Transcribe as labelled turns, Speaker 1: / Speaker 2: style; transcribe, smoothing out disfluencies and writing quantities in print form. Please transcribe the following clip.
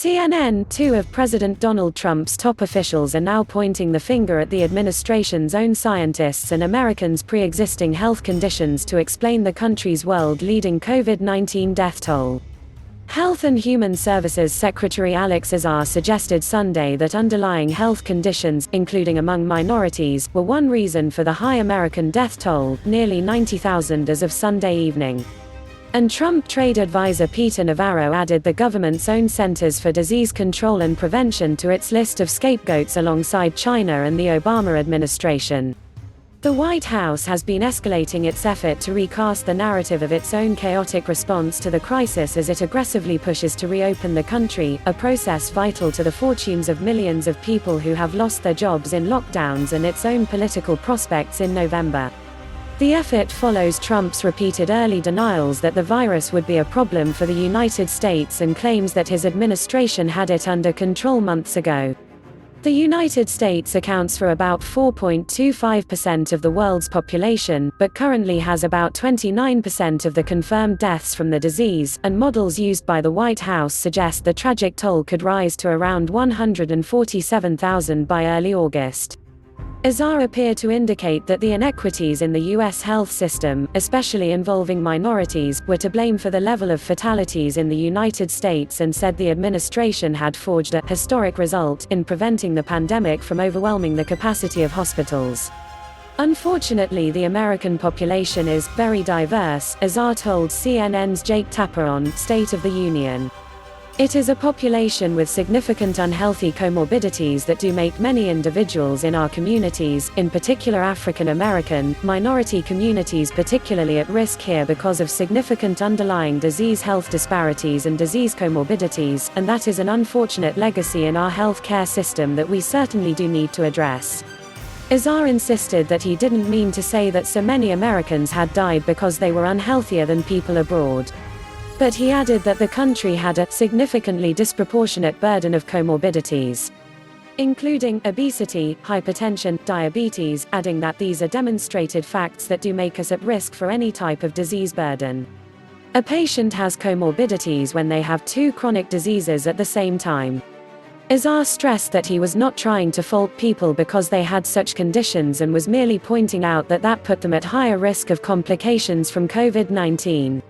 Speaker 1: CNN. Two of President Donald Trump's top officials are now pointing the finger at the administration's own scientists and Americans' pre-existing health conditions to explain the country's world-leading COVID-19 death toll. Health and Human Services Secretary Alex Azar suggested Sunday that underlying health conditions, including among minorities, were one reason for the high American death toll, nearly 90,000 as of Sunday evening. And Trump trade advisor Peter Navarro added the government's own Centers for Disease Control and Prevention to its list of scapegoats alongside China and the Obama administration. The White House has been escalating its effort to recast the narrative of its own chaotic response to the crisis as it aggressively pushes to reopen the country, a process vital to the fortunes of millions of people who have lost their jobs in lockdowns and its own political prospects in November. The effort follows Trump's repeated early denials that the virus would be a problem for the United States and claims that his administration had it under control months ago. The United States accounts for about 4.25% of the world's population, but currently has about 29% of the confirmed deaths from the disease, and models used by the White House suggest the tragic toll could rise to around 147,000 by early August. Azar appeared to indicate that the inequities in the U.S. health system, especially involving minorities, were to blame for the level of fatalities in the United States and said the administration had forged a historic result in preventing the pandemic from overwhelming the capacity of hospitals. Unfortunately, the American population is very diverse, Azar told CNN's Jake Tapper on State of the Union. It is a population with significant unhealthy comorbidities that do make many individuals in our communities, in particular African American, minority communities particularly at risk here because of significant underlying disease health disparities and disease comorbidities, and that is an unfortunate legacy in our health care system that we certainly do need to address. Azar insisted that he didn't mean to say that so many Americans had died because they were unhealthier than people abroad. But he added that the country had a significantly disproportionate burden of comorbidities, including obesity, hypertension, diabetes, adding that these are demonstrated facts that do make us at risk for any type of disease burden. A patient has comorbidities when they have two chronic diseases at the same time. Azar stressed that he was not trying to fault people because they had such conditions and was merely pointing out that put them at higher risk of complications from COVID-19.